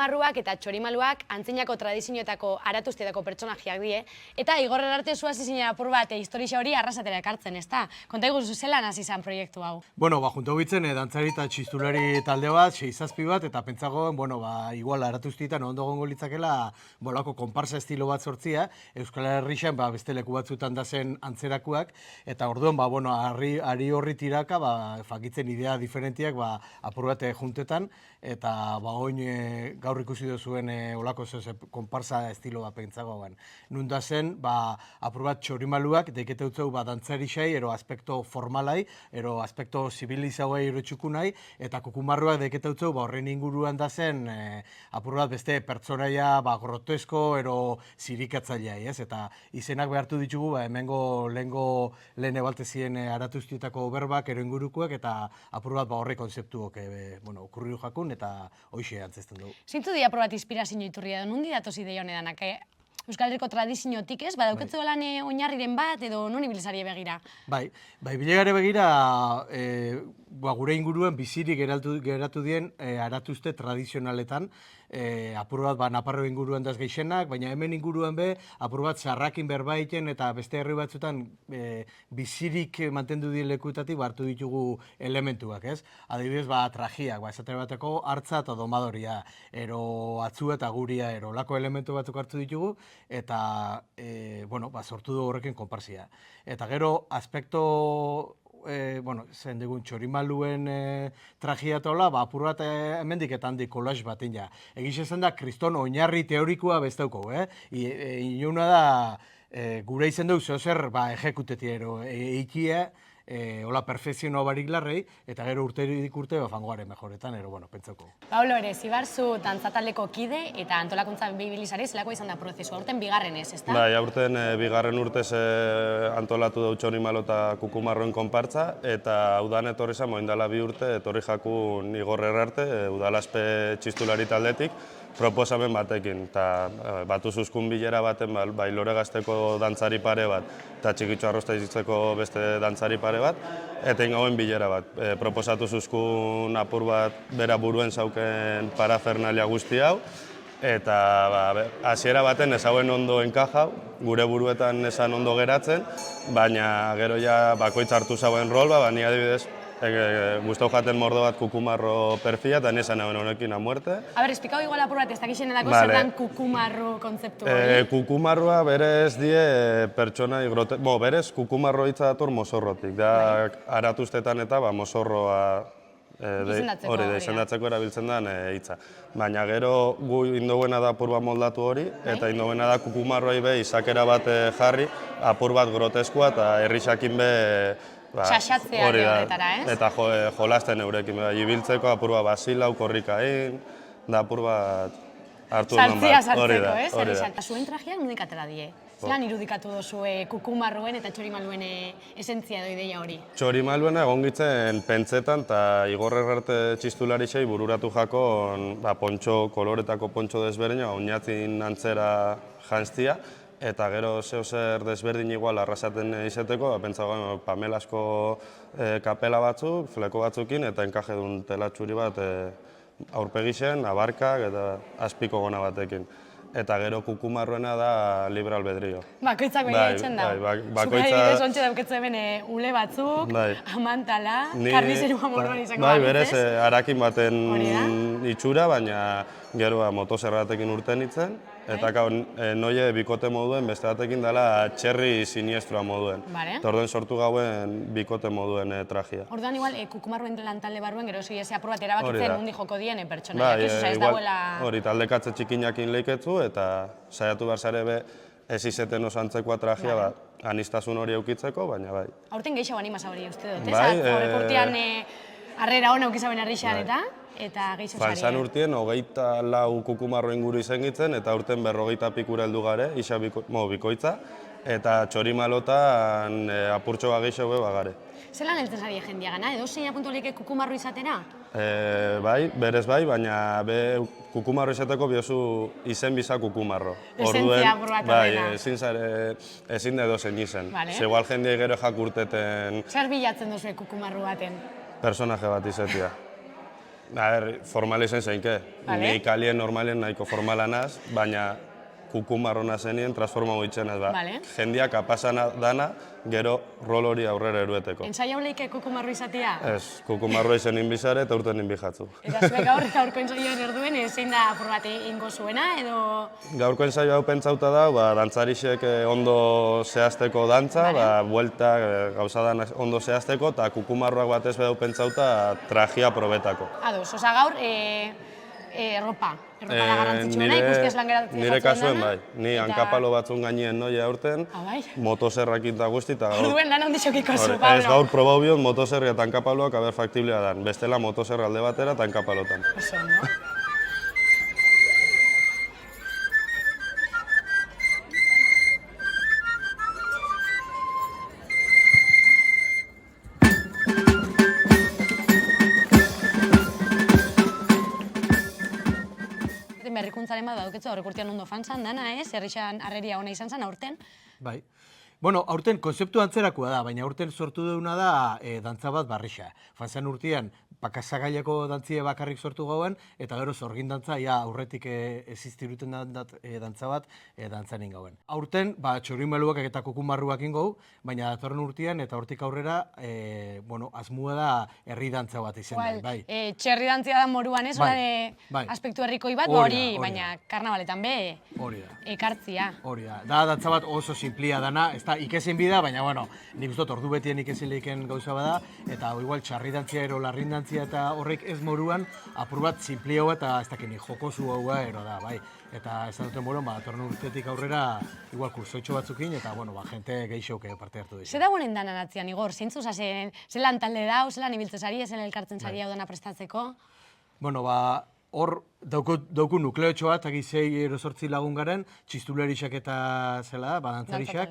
kukumarruak eta txorimaluak antzinako tradizioetako aratuztietako pertsonajiak die, eta Igor Herarte zu hasi zinen apur bat historia hori arrasatera ekartzen, ezta? Konta iguzu zelan hasi izan proiektu hau? Bueno, junto bitzen, dantzari eta txistulari talde bat, 6-7 bat, eta pentsagoen, igual aratuztietan ondo gongo litzakela, bolako konparsa estilo bat sortzia, Euskal Herrixan beste leku batzutan da zen antzerakuak, eta orduan, ari horri tiraka, fakitzen idea diferentiak, apur bat juntetan, eta oin gaur ikusi duzuen olako konparsa estilo bat pentsagoen. Nunda zen, apur bat txorimaluak, deikete utzeu dantzari xai, ero aspekto formalai, ero aspekto zibilizauei erotxukunai, eta kukumarruak deikete utzeu, horren inguruan da zen, apur bat beste pertsonaia grotesko, ero zirikatzailea, ez? Eta izenak behartu ditugu, hemengo lehen ebaltezien aratuztietako berbak, ero ingurukoak, eta apur bat horre konzeptuok okurriu jakun, eta hoxe antzesten dugu. Zintzu di apur bat inspirazio iturria, nundi datoz ideia honedanak? Euskal Herriko tradiziotik ez, dauketzu lan oinarriren bat edo non ibilizari begira? Bai, bilegare begira, gure inguruen bizirik geratu dien aratuzte tradizionaletan, apur bat Naparro inguruan daz geixenak, baina hemen inguruan apur bat zarrakin berbaiten eta beste herri batzutan bizirik mantendu dien lekuetatik hartu ditugu elementuak, ez? Adibidez, trajiak, esate bateko hartza eta domadoria, ero atzua eta guria, ero lako elementu batzuk hartu ditugu, eta sortu du horrekin konparsia. Eta gero, aspekto zen digun txorimaluen trajea eta hola, apur bat hemendik eta handik kolaz bat ina. Egiz esan da, kriston oinarri teorikoa bestauko, Iuna da, gure izen duk zehozer ejekuteti ero, eikia, hola perfezioa barik larrei, eta gero urterik urte fangoaren mejoretan, pentsauko. Paulo ere, zibarzu dantzataldeko kide eta antolakuntza bibilizari zelako izan da prozesu, aurten bigarren ez, ezta? Bai, aurten bigarren urtez antolatu dut txorimalo eta kukumarroen konpartza, eta udan etorri zan, moindala 2 urte, etorri jakun Igor Herarte, udalazpe txistulari taldetik, proposamen batekin, eta batu zuzkun bilera baten, bai lore gazteko dantzari pare bat, eta txikitxo arrosta izitzeko beste dantzari pare bat, eta ingauen bilera bat. Proposatu zuzkun apur bat bera buruen zauken parafernalia guzti hau, eta hasiera baten ez hauen ondo enkajau, gure buruetan esan ondo geratzen, baina gero ja bakoitz hartu zauen rol, ni adibidez, guztau jaten mordo bat kukumarro perfila, eta nesan hauen honekin a muerte. Esplikau igual apur bat ez dakixen edako zer dan kukumarro kontzeptu hori? Kukumarroa berez die pertsonai berez kukumarro hitza dator mozorrotik, da aratuztetan eta mozorroa hori da, izendatzeko erabiltzen den hitza. Baina gero gu indoguena da apur bat moldatu hori, eta indoguena da kukumarroai izakera bat jarri, apur bat groteskua eta herrixakin txaxatzea horretara, ez? Eta jolasten eurekin, ibiltzeko apur bat basilau, korrikain, da apur bat hartu eman bat. Saltzia sartzeko, ez? Eta zuen trajeak nondik atera die? Zelan irudikatu dozue kukumarruen eta txorimaluen esentzia edo ideia hori? Txorimaluena egon gitzen pentsetan eta Igor Herarte txistulari xei bururatu jakon koloretako pontxo desberdina, oinatzin antzera jantzia, eta gero zehozer desberdin igual arrasaten izeteko, pentsagoen pamelasko kapela batzuk, fleko batzukin, eta enkaje duen telatxuri bat aurpegixen, abarkak eta azpiko gona batekin. Eta gero kukumarroena da libre albedrio. Bakoitzak behitzen da. Zukarik ontsa dauketzu hemen ule batzuk, amantala, karnizerua morroan izango da. Berez, harakin baten itxura, baina gero motoserratekin urten itzen, eta noie bikote moduen, beste batekin dela txerri siniestroa moduen. Eta orduan sortu gauen bikote moduen trajea. Orduan igual kukumarroen lantalde barruen, gero ezi apur bat erabakitzen nundi joko dien pertsonaiak, ez dagoela... Hori, taldekatze txikinakin leiketzu, eta saiatu behar zare be ez izeten oso antzekoa trajea, anistasun hori eukitzeko, baina bai. Aurten gehiago animasa hori uste dut, ez? Horrekortian harrera hona eukizaben arrixan eta gehiago zari. Falsan urtien, 24 kukumarro inguru izan gitzen, eta aurten 40 pikura heldu gare, isa bikoitza, eta txorimalotan apurtxo gehiago bagare. Zelan heltzen zari jendia gana, edo zein apuntu holik kukumarro izatera? Bai, berez bai, baina kukumarro izateko biozu izen biza kukumarro. Esentzia apur bat horrela. Bai, ezin edo zen izen. Zegoal jendia gero jakurteten... Zer bilatzen duzu kukumarro baten? Personaje bat izatea. Formala izan zeinke. Ni kalien normalien nahiko formala naz, baina kukumarrona zenien transformago itxenaz. Jendia kapasan dana, gero rol hori aurrera erueteko. Ensaiau leike kukumarro izatea? Ez, kukumarro izen inbizare eta urten inbijatzu. Eta zuek gaurko ensaioan erduen, zein da apur bat ingo zuena, edo... Gaurko ensaio hau pentsauta da, dantzarixek ondo zehazteko dantza, buelta gauza ondo zehazteko, eta kukumarroak batez behar pentsauta trajea probetako. Ados, oza gaur, ropa da garrantzitsuena, ikustiaz lan geratzen Nire kasuen bai, ni hankapalo batzun gainien noia aurten, motoserrakin eta guzti, eta gaur... Duen lan handixokiko zu, Pablo. Ez gaur probau bion motoserria eta hankapaloak aber faktiblea dan, bestela motoserra alde batera eta hankapalotan. Oso, no? Berrikuntzaren bat baduketzu, aurrek urtean ondo fan zan dana, herrixan arreria ona izan zen aurten. Bai. Bueno, aurten konzeptu antzerakoa da, baina aurten sortu duguna da dantza bat barrixa. Fanzan urtean, pakasagailako dantzie bakarrik sortu gauen, eta gero zorgin dantza, aurretik existiruten dantza bat dantzanin gauen. Aurten, txorimeluak eta kukumarruak ingau, baina datorren urtean eta hortik aurrera, asmua da herri dantza bat izan da. Txerri dantzia da moruan ez, aspektu herrikoi bat, hori, baina karnabaletan be, ekartzia. Hori da, da dantza bat oso simplia dana, ez da ikesin bida, baina, nik uste ordu betien ikesin lehiken gauza bada, eta igual txarri dantzia ero larrin dantzia eta horrek ez moruan, apur bat simplia eta ez dakini jokosu hau ero da, bai. Eta esan duten moruan, datorren urtetik aurrera, igual kursoitxo batzukin, eta, jente gehixok parte hartu dira. Zer dagoen danan atzian, Igor? Zeintzu, zelan talde dau, zelan ibiltzezari, zelan elkartzen zari hau dena prestatzeko? Hor dauku nukleotxo bat, sei ero 8 lagun garen, txistulerixak eta zela, dantzarixak,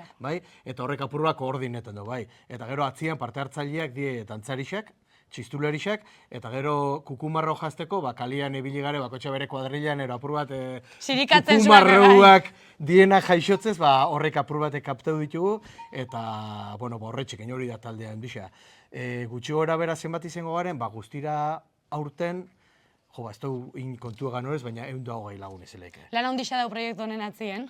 eta horrek apurua koordinetan du, Eta gero atzian parte hartzaileak die dantzarixak, txistulerixak, eta gero kukumarro jazteko, kalian ebili gare, bakotxa bere kuadrilan, ero apur bat kukumarroak diena jaixotzez, horrek apur batek kapteu ditugu, eta, horretxek, hori da taldean bisa. Gutxi gora bera zenbat izango garen, guztira aurten, ez dugu kontua ganorez, baina 120 lagun ezeleike. Lan handixa dau proiektu honen atzien?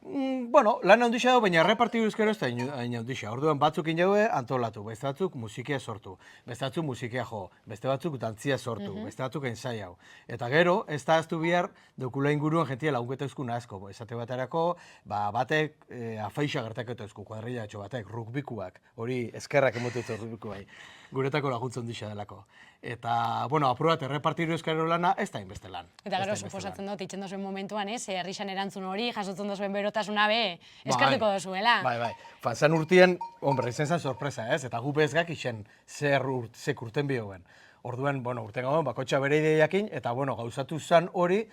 Lan handixa dau, baina repartidu ezkero ez da handixa. Orduan batzuk inaue antolatu, beste batzuk musikia sortu, beste batzuk musikia jo, beste batzuk dantzia sortu, beste batzuk ensai hau. Eta gero, ez da aztu bihar, dokula inguruan jentia lagunketa euskuna asko. Esate baterako, batek afaixa gertaketo eusku, kuadrilatxo batek, rugbikuak, hori eskerrak emotutzu rugbikuai. Guretako laguntza handixa delako. Eta, apur bat, errepartidu ezkero lana, ez da inbeste lan. Eta gero, suposatzen dut, itxen dozuen momentuan, herrixan erantzun hori, jasotzen dozuen berotasuna be, eskertuko dozuela. Bai. Fanzan urtien, izan zen sorpresa, ez? Eta gu bezgak isen zek urten bioen. Orduan, urten gauen, bakotxa bere ideiakin, eta, gauzatu zan hori,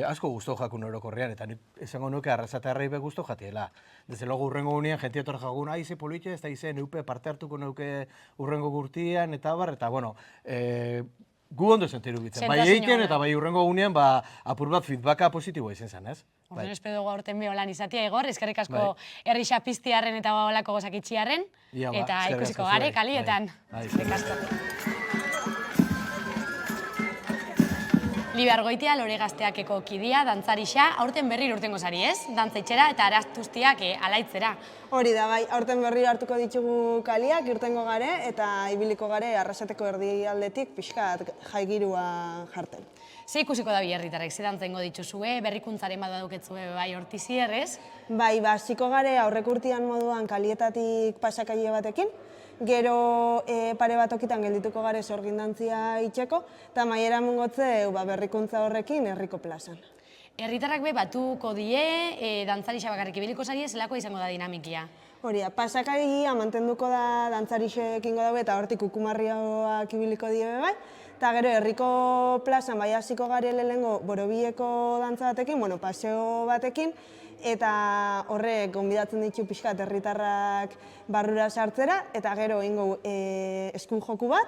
asko guztu jakun orokorrean, eta esango nuke arrasatearrei be guztu jatiela. Desde logo urrengo unean, jentia torre jagun, ze politxe, ez da izen, neupe parte hartuko neuke urrengo gurtian, eta gu ondo sentiru bitzen. Bai egiten, eta bai urrengo unean, apur bat feedbacka positiboa izan zen, ez? Orduan espedo gaurten beho lan izatea, Igor, eskerrik asko herrixa piztiarren eta olako gozakitxiarren, eta ikusiko gare kalietan. Eskerrik asko. Libe Argoitia, Lore Gazteakeko kidia, dantzarixa, aurten berriro urtengo zari, ez? Dantzaitxera eta araztuztiak alaitzera. Hori da, bai, aurten berriro hartuko ditugu kaliak, irtengo gare, eta ibiliko gare Arrasateko erdialdetik pixkat jaigirua jarten. Ze ikusiko da bi herritarrek, ze dantzaingo dituzue, berrikuntzaren bat daduketzue bai hortizier, ez? Bai, hasiko gare aurrek urtean moduan kalietatik pasakaile batekin, gero pare bat okitan geldituko gare sorgindantzia itxeko, eta maiera mungotze berrikuntza horrekin herriko plazan. Herritarrak be batuko die, dantzarixa bakarrik ibiliko zari, zelako izango da dinamikia? Hori da, pasakailea mantenduko da dantzarixekingo daue eta hortik kukumarriak ibiliko die bai, eta gero herriko plazan bai hasiko gare lehengo borobileko dantza batekin, paseo batekin, eta horrek gonbidatzen ditu pixkat herritarrak barrura sartzera, eta gero ingo eskun joku bat,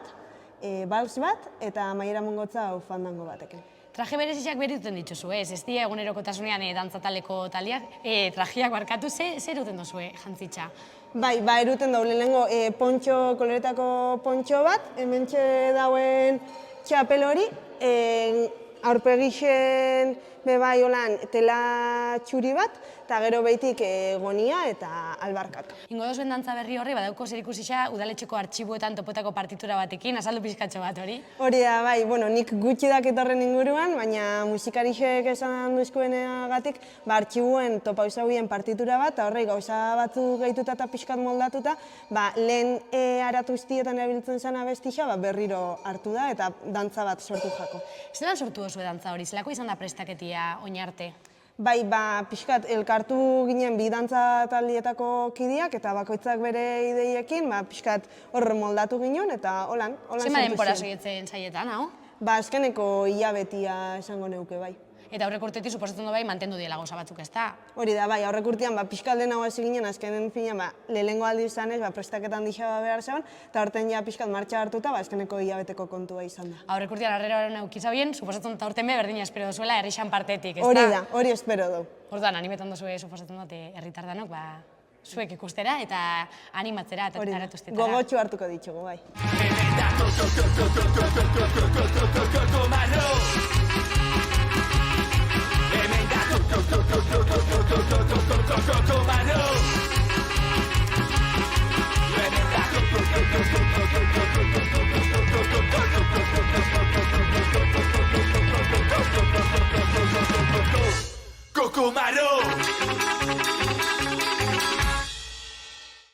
bals bat, eta maiera mongotza fandango batekin. Traje berezizak berituten dituzu, ez dira egunerokotasunean dantzataleko taliak, trajeak barkatu, zer eruten duzue jantzitza? Bai, eruten dau lehenengo koloretako pontxo bat, hementxe dauen txapel hori, aurpegixen bebai holan tela txuri bat, eta gero behitik gonia eta albarkak. Ingo dozuen dantza berri horri, badauko zer ikusisa udaletxeko artxibuetan topotako partitura batekin, azaldu pizkatxo bat hori? Hori da, bai, nik gutxi dakit horren inguruan, baina musikarixek esan duzkoenagatik, artxibuen topa izauien partitura bat, eta horrei gauza batzuk gehituta eta pixkat moldatuta, lehen aratu iztietan erabiltzen zen abestixa, berriro hartu da, eta dantza bat sortu jako. Zelan sortu dozue dantza hori? Zelako izan da prestaketia oin arte? Bai, pixkat elkartu ginen bi dantza taldietako kideak, eta bakoitzak bere ideiekin, pixkat horre moldatu ginen, eta holan sortu zen. Zema denbora soietzen saietan, hau? Azkeneko hilabetia esango neuke, bai. Eta aurrek urtetik suposatzen du bai mantendu diela gauza batzuk, ez da? Hori da, bai, aurrek urtean pixkat lehenago hasi ginen, azkenen finean lehenengo aldi izanez, prestaketan dixaba behar zegoen, eta horten ja pixkat martxa hartuta, azkeneko hilabeteko kontua izan da. Aurrek urtean arrera horren eukizabien, suposatzen dut aurten be berdina espero duzuela herrixan partetik, ez da? Hori da, hori espero du. Orduan, animetan duzue suposatzen dut herritardanok, zuek ikustera eta animatzera eta aratuztetara. Gogotxu hartuko ditugu, bai. Cocomaro.